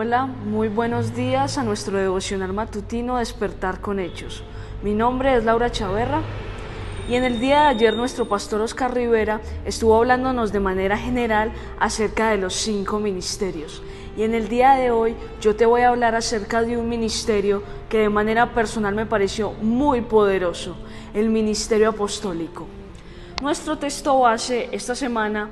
Hola, muy buenos días a nuestro devocional matutino Despertar con Hechos. Mi nombre es Laura Chaverra y en el día de ayer nuestro pastor Oscar Rivera estuvo hablándonos de manera general acerca de los 5 ministerios. Y en el día de hoy yo te voy a hablar acerca de un ministerio que de manera personal me pareció muy poderoso, el ministerio apostólico. Nuestro texto base esta semana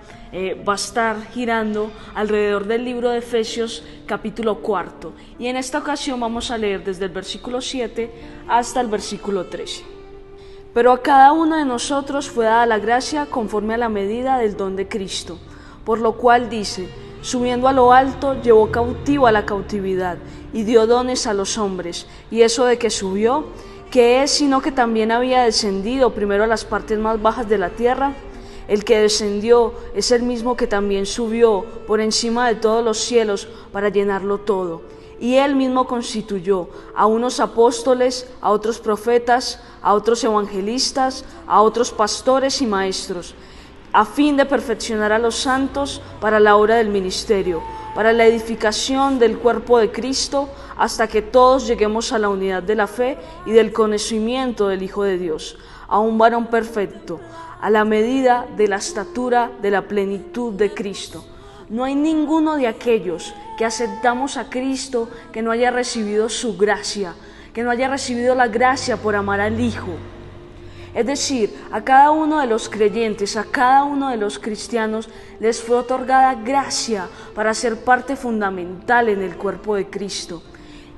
va a estar girando alrededor del libro de Efesios capítulo 4 y en esta ocasión vamos a leer desde el versículo 7 hasta el versículo 13. Pero a cada uno de nosotros fue dada la gracia conforme a la medida del don de Cristo, por lo cual dice: subiendo a lo alto, llevó cautivo a la cautividad y dio dones a los hombres. Y eso de que subió, ¿qué es sino que también había descendido primero a las partes más bajas de la tierra? El que descendió es el mismo que también subió por encima de todos los cielos para llenarlo todo. Y él mismo constituyó a unos apóstoles, a otros profetas, a otros evangelistas, a otros pastores y maestros, a fin de perfeccionar a los santos para la obra del ministerio, para la edificación del cuerpo de Cristo, hasta que todos lleguemos a la unidad de la fe y del conocimiento del Hijo de Dios, a un varón perfecto, a la medida de la estatura de la plenitud de Cristo. No hay ninguno de aquellos que aceptamos a Cristo que no haya recibido su gracia, que no haya recibido la gracia por amar al Hijo. Es decir, a cada uno de los creyentes, a cada uno de los cristianos les fue otorgada gracia para ser parte fundamental en el cuerpo de Cristo.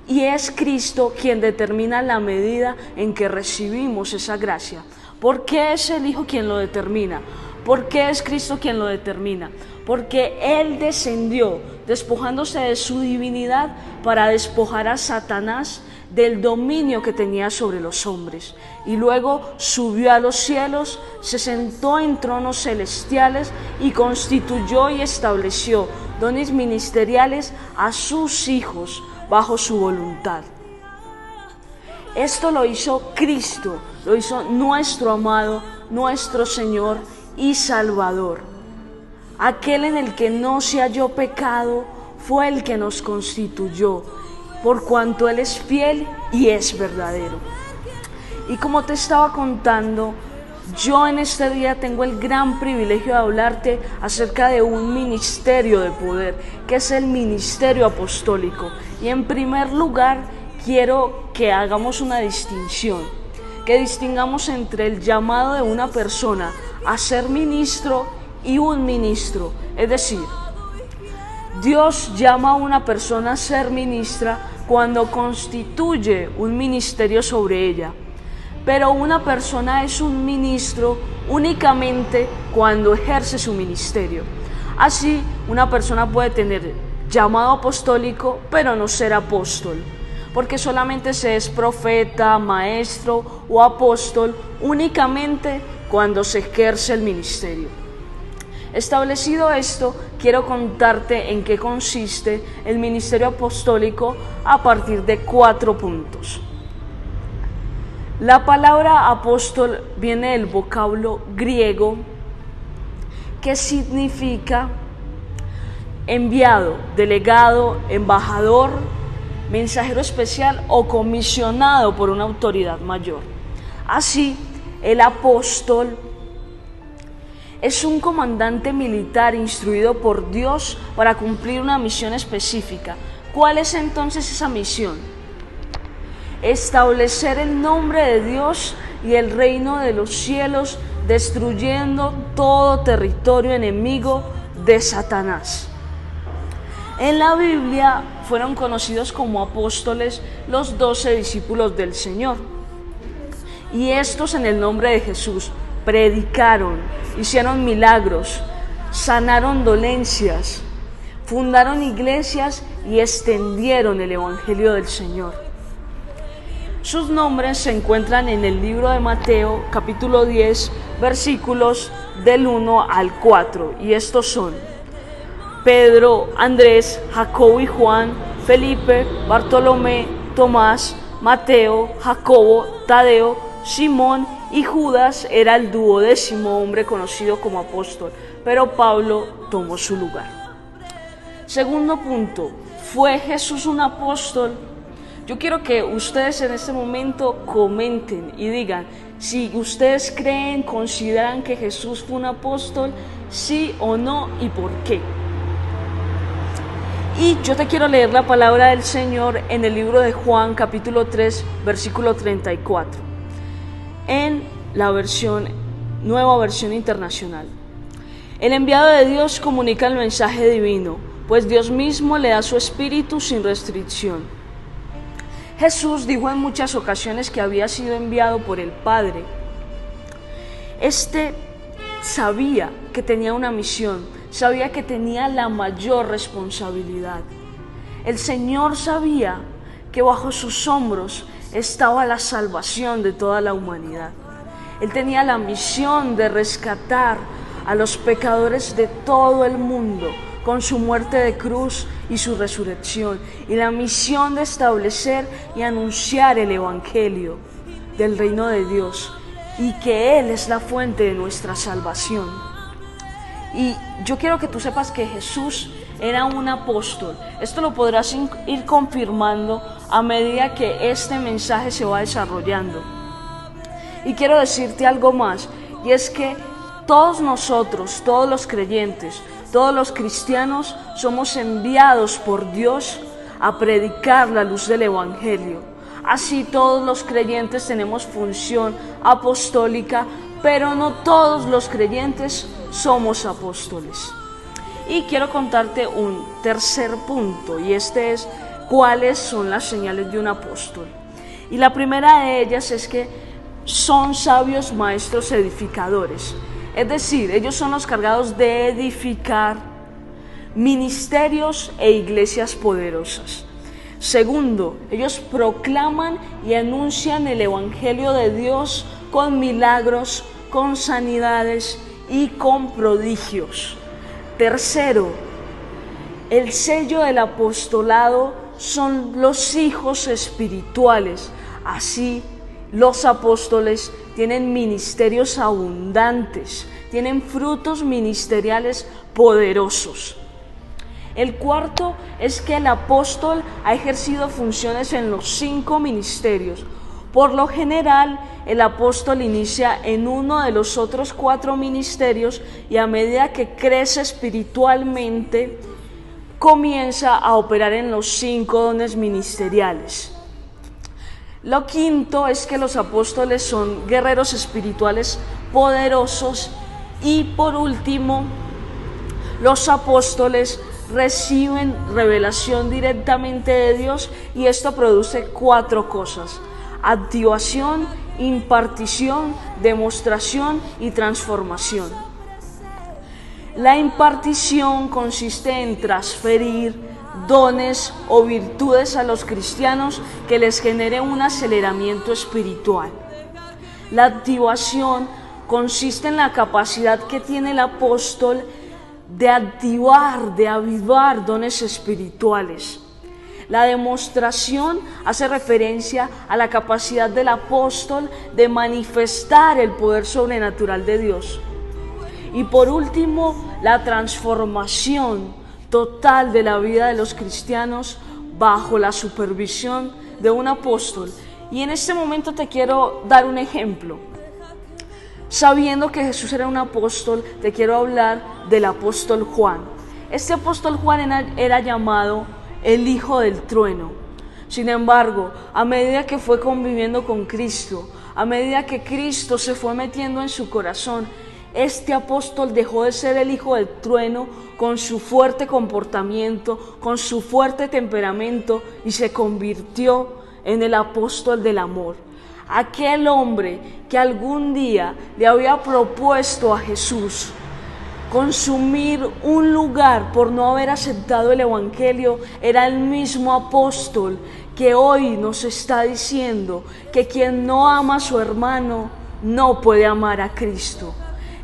Y es Cristo quien determina la medida en que recibimos esa gracia. ¿Por qué es el Hijo quien lo determina? ¿Por qué es Cristo quien lo determina? Porque Él descendió despojándose de su divinidad para despojar a Satanás del dominio que tenía sobre los hombres, y luego subió a los cielos, se sentó en tronos celestiales y constituyó y estableció dones ministeriales a sus hijos bajo su voluntad. Esto lo hizo Cristo, lo hizo nuestro amado, nuestro Señor y Salvador. Aquel en el que no se halló pecado fue el que nos constituyó, por cuanto Él es fiel y es verdadero. Y como te estaba contando, yo en este día tengo el gran privilegio de hablarte acerca de un ministerio de poder, que es el ministerio apostólico. Y en primer lugar, quiero que hagamos una distinción, que distingamos entre el llamado de una persona a ser ministro y un ministro. Es decir, Dios llama a una persona a ser ministra cuando constituye un ministerio sobre ella, pero una persona es un ministro únicamente cuando ejerce su ministerio. Así, una persona puede tener llamado apostólico, pero no ser apóstol, porque solamente se es profeta, maestro o apóstol únicamente cuando se ejerce el ministerio. Establecido esto, quiero contarte en qué consiste el ministerio apostólico a partir de 4 puntos. La palabra apóstol viene del vocablo griego que significa enviado, delegado, embajador, mensajero especial o comisionado por una autoridad mayor. Así, el apóstol es un comandante militar instruido por Dios para cumplir una misión específica. ¿Cuál es entonces esa misión? Establecer el nombre de Dios y el reino de los cielos, destruyendo todo territorio enemigo de Satanás. En la Biblia fueron conocidos como apóstoles los 12 discípulos del Señor. Y estos, en el nombre de Jesús, predicaron, hicieron milagros, sanaron dolencias, fundaron iglesias y extendieron el evangelio del Señor. Sus nombres se encuentran en el libro de Mateo, capítulo 10, versículos del 1 al 4, y estos son: Pedro, Andrés, Jacobo y Juan, Felipe, Bartolomé, Tomás, Mateo, Jacobo, Tadeo, Simón y Judas era el 12º hombre conocido como apóstol, pero Pablo tomó su lugar. Segundo punto, ¿Fue Jesús un apóstol? Yo quiero que ustedes en este momento comenten y digan si ustedes creen, consideran que Jesús fue un apóstol, sí o no, y por qué. Y yo te quiero leer la palabra del Señor en el libro de Juan, capítulo 3, versículo 34, en la nueva versión internacional. El enviado de Dios comunica el mensaje divino, pues Dios mismo le da su espíritu sin restricción. Jesús dijo en muchas ocasiones que había sido enviado por el Padre. Este sabía que tenía una misión, sabía que tenía la mayor responsabilidad. El Señor sabía que bajo sus hombros estaba la salvación de toda la humanidad. Él tenía la misión de rescatar a los pecadores de todo el mundo con su muerte de cruz y su resurrección, y la misión de establecer y anunciar el Evangelio del reino de Dios, y que Él es la fuente de nuestra salvación. Y yo quiero que tú sepas que Jesús era un apóstol. Esto lo podrás ir confirmando a medida que este mensaje se va desarrollando. Y quiero decirte algo más, y es que todos nosotros, todos los creyentes, todos los cristianos somos enviados por Dios a predicar la luz del Evangelio. Así todos los creyentes tenemos función apostólica, pero no todos los creyentes somos apóstoles. Y quiero contarte un tercer punto, y este es cuáles son las señales de un apóstol. Y la primera de ellas es que son sabios maestros edificadores. Es decir, ellos son los cargados de edificar ministerios e iglesias poderosas. Segundo, ellos proclaman y anuncian el Evangelio de Dios con milagros, con sanidades y con prodigios. Tercero, el sello del apostolado son los hijos espirituales. Así, los apóstoles tienen ministerios abundantes, tienen frutos ministeriales poderosos. El cuarto es que el apóstol ha ejercido funciones en los 5 ministerios. Por lo general, el apóstol inicia en uno de los otros 4 ministerios y a medida que crece espiritualmente, comienza a operar en los 5 dones ministeriales. Lo quinto es que los apóstoles son guerreros espirituales poderosos. Y por último, los apóstoles reciben revelación directamente de Dios, y esto produce 4 cosas: activación, impartición, demostración y transformación. La impartición consiste en transferir dones o virtudes a los cristianos que les genere un aceleramiento espiritual. La activación consiste en la capacidad que tiene el apóstol de activar, de avivar dones espirituales. La demostración hace referencia a la capacidad del apóstol de manifestar el poder sobrenatural de Dios. Y por último, la transformación total de la vida de los cristianos bajo la supervisión de un apóstol. Y en este momento te quiero dar un ejemplo. Sabiendo que Jesús era un apóstol, te quiero hablar del apóstol Juan. Este apóstol Juan era llamado el Hijo del Trueno. Sin embargo, a medida que fue conviviendo con Cristo, a medida que Cristo se fue metiendo en su corazón, este apóstol dejó de ser el hijo del trueno con su fuerte comportamiento, con su fuerte temperamento, y se convirtió en el apóstol del amor. Aquel hombre que algún día le había propuesto a Jesús consumir un lugar por no haber aceptado el Evangelio, era el mismo apóstol que hoy nos está diciendo que quien no ama a su hermano no puede amar a Cristo.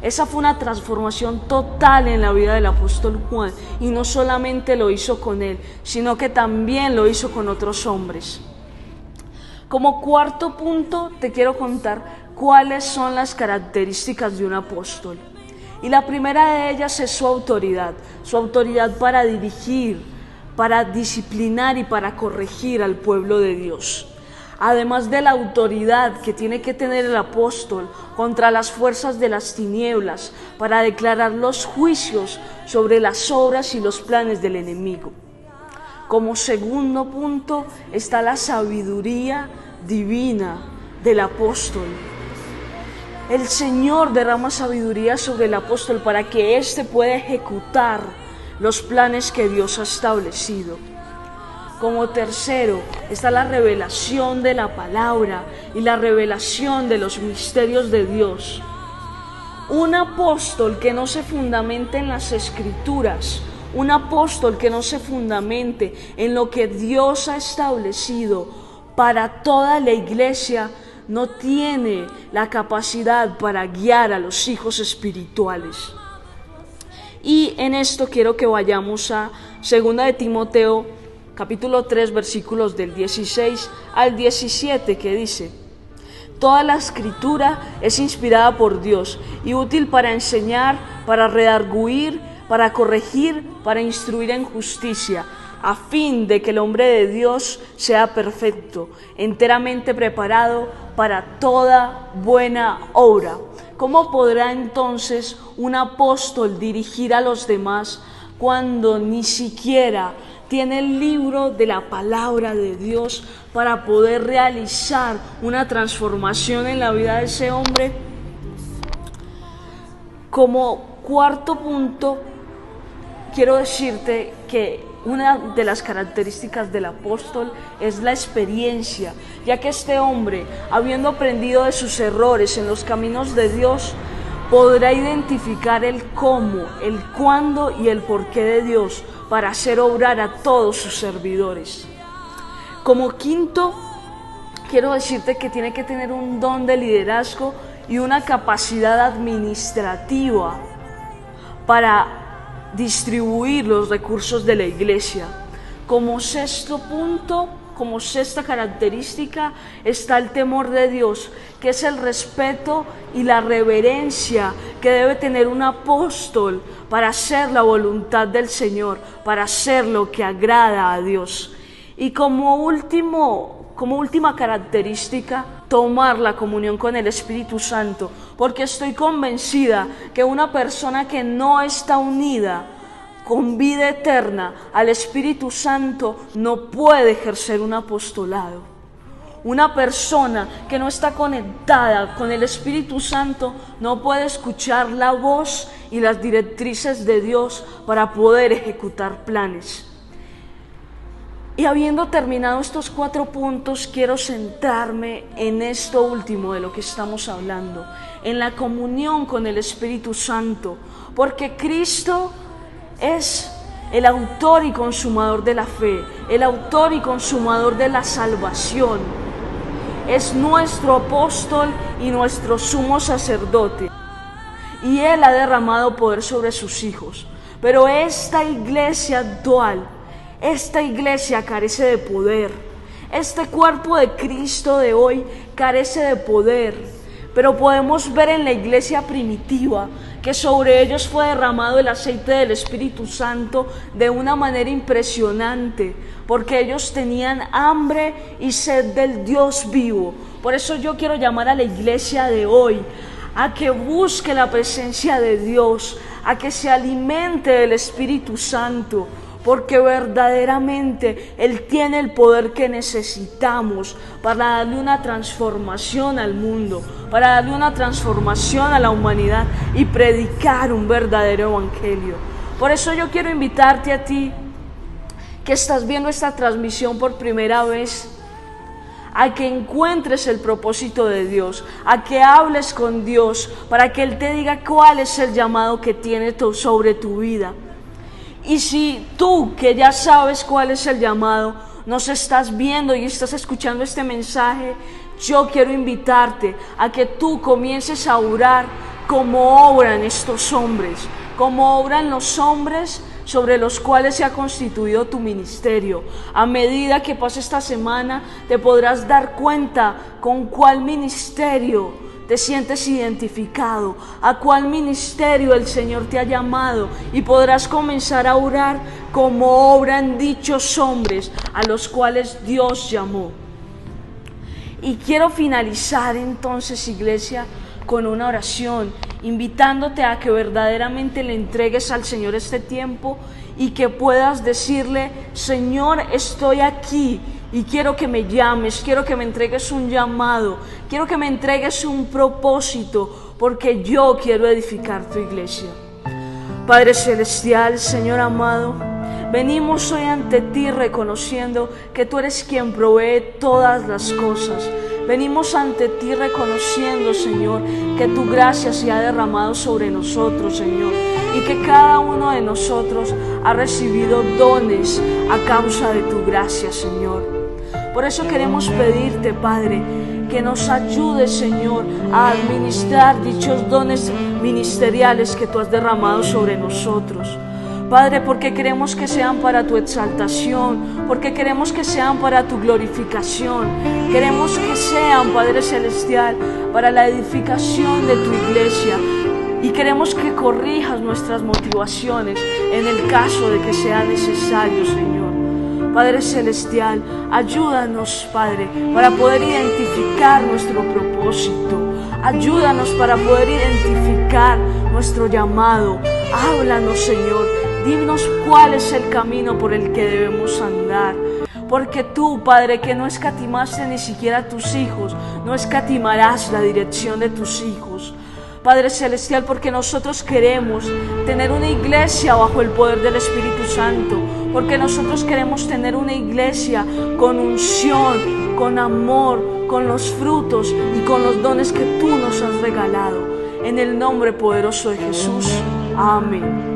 Esa fue una transformación total en la vida del apóstol Juan, y no solamente lo hizo con él, sino que también lo hizo con otros hombres. Como cuarto punto, te quiero contar cuáles son las características de un apóstol. Y la primera de ellas es su autoridad para dirigir, para disciplinar y para corregir al pueblo de Dios. Además de la autoridad que tiene que tener el apóstol contra las fuerzas de las tinieblas para declarar los juicios sobre las obras y los planes del enemigo. Como segundo punto está la sabiduría divina del apóstol. El Señor derrama sabiduría sobre el apóstol para que éste pueda ejecutar los planes que Dios ha establecido. Como tercero está la revelación de la palabra y la revelación de los misterios de Dios. Un apóstol que no se fundamente en las Escrituras, un apóstol que no se fundamente en lo que Dios ha establecido para toda la iglesia, no tiene la capacidad para guiar a los hijos espirituales. Y en esto quiero que vayamos a 2 de Timoteo, capítulo 3, versículos del 16 al 17, que dice: Toda la Escritura es inspirada por Dios y útil para enseñar, para redarguir, para corregir, para instruir en justicia, a fin de que el hombre de Dios sea perfecto, enteramente preparado para toda buena obra. ¿Cómo podrá entonces un apóstol dirigir a los demás cuando ni siquiera tiene el libro de la palabra de Dios para poder realizar una transformación en la vida de ese hombre? Como cuarto punto, quiero decirte que una de las características del apóstol es la experiencia, ya que este hombre, habiendo aprendido de sus errores en los caminos de Dios, podrá identificar el cómo, el cuándo y el porqué de Dios para hacer obrar a todos sus servidores. Como quinto, quiero decirte que tiene que tener un don de liderazgo y una capacidad administrativa para distribuir los recursos de la iglesia. Como sexto punto, como sexta característica, está el temor de Dios, que es el respeto y la reverencia que debe tener un apóstol para hacer la voluntad del Señor, para hacer lo que agrada a Dios. Y como última característica, tomar la comunión con el Espíritu Santo, porque estoy convencida que una persona que no está unida con vida eterna al Espíritu Santo no puede ejercer un apostolado. Una persona que no está conectada con el Espíritu Santo no puede escuchar la voz y las directrices de Dios para poder ejecutar planes. Y habiendo terminado estos 4 puntos, quiero centrarme en esto último de lo que estamos hablando, en la comunión con el Espíritu Santo, porque Cristo es el autor y consumador de la fe, el autor y consumador de la salvación. Es nuestro apóstol y nuestro sumo sacerdote, y Él ha derramado poder sobre sus hijos. Pero esta iglesia actual, esta iglesia carece de poder. Este cuerpo de Cristo de hoy carece de poder. Pero podemos ver en la iglesia primitiva que sobre ellos fue derramado el aceite del Espíritu Santo de una manera impresionante, porque ellos tenían hambre y sed del Dios vivo. Por eso yo quiero llamar a la iglesia de hoy a que busque la presencia de Dios, a que se alimente del Espíritu Santo, porque verdaderamente Él tiene el poder que necesitamos para darle una transformación al mundo, para darle una transformación a la humanidad y predicar un verdadero evangelio. Por eso yo quiero invitarte a ti, que estás viendo esta transmisión por primera vez, a que encuentres el propósito de Dios, a que hables con Dios para que Él te diga cuál es el llamado que tiene sobre tu vida. Y si tú, que ya sabes cuál es el llamado, nos estás viendo y estás escuchando este mensaje, yo quiero invitarte a que tú comiences a orar como obran estos hombres, como obran los hombres sobre los cuales se ha constituido tu ministerio. A medida que pase esta semana, te podrás dar cuenta con cuál ministerio te sientes identificado, a cuál ministerio el Señor te ha llamado, y podrás comenzar a orar como obran dichos hombres a los cuales Dios llamó. Y quiero finalizar entonces, iglesia, con una oración, invitándote a que verdaderamente le entregues al Señor este tiempo y que puedas decirle: Señor, estoy aquí y quiero que me llames, quiero que me entregues un llamado, quiero que me entregues un propósito, porque yo quiero edificar tu iglesia. Padre celestial, Señor amado, venimos hoy ante ti reconociendo que tú eres quien provee todas las cosas. Venimos ante ti reconociendo, Señor, que tu gracia se ha derramado sobre nosotros, Señor, y que cada uno de nosotros ha recibido dones a causa de tu gracia, Señor. Por eso queremos pedirte, Padre, que nos ayudes, Señor, a administrar dichos dones ministeriales que tú has derramado sobre nosotros. Padre, porque queremos que sean para tu exaltación, porque queremos que sean para tu glorificación, queremos que sean, Padre celestial, para la edificación de tu iglesia, y queremos que corrijas nuestras motivaciones en el caso de que sea necesario, Señor. Padre celestial, ayúdanos, Padre, para poder identificar nuestro propósito. Ayúdanos para poder identificar nuestro llamado. Háblanos, Señor. Dinos cuál es el camino por el que debemos andar. Porque tú, Padre, que no escatimaste ni siquiera a tus hijos, no escatimarás la dirección de tus hijos. Padre celestial, porque nosotros queremos tener una iglesia bajo el poder del Espíritu Santo, porque nosotros queremos tener una iglesia con unción, con amor, con los frutos y con los dones que tú nos has regalado. En el nombre poderoso de Jesús. Amén.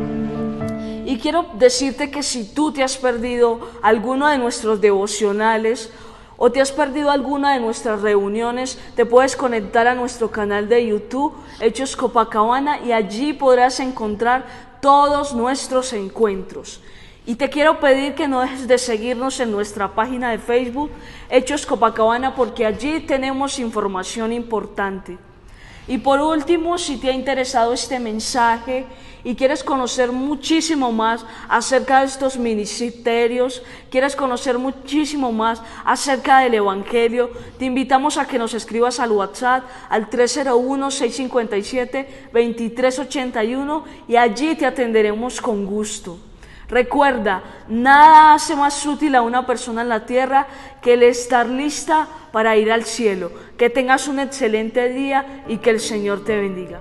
Y quiero decirte que si tú te has perdido alguno de nuestros devocionales o te has perdido alguna de nuestras reuniones, te puedes conectar a nuestro canal de YouTube, Hechos Copacabana, y allí podrás encontrar todos nuestros encuentros. Y te quiero pedir que no dejes de seguirnos en nuestra página de Facebook, Hechos Copacabana, porque allí tenemos información importante. Y por último, si te ha interesado este mensaje y quieres conocer muchísimo más acerca de estos ministerios, quieres conocer muchísimo más acerca del Evangelio, te invitamos a que nos escribas al WhatsApp al 301-657-2381 y allí te atenderemos con gusto. Recuerda, nada hace más útil a una persona en la tierra que el estar lista para ir al cielo. Que tengas un excelente día y que el Señor te bendiga.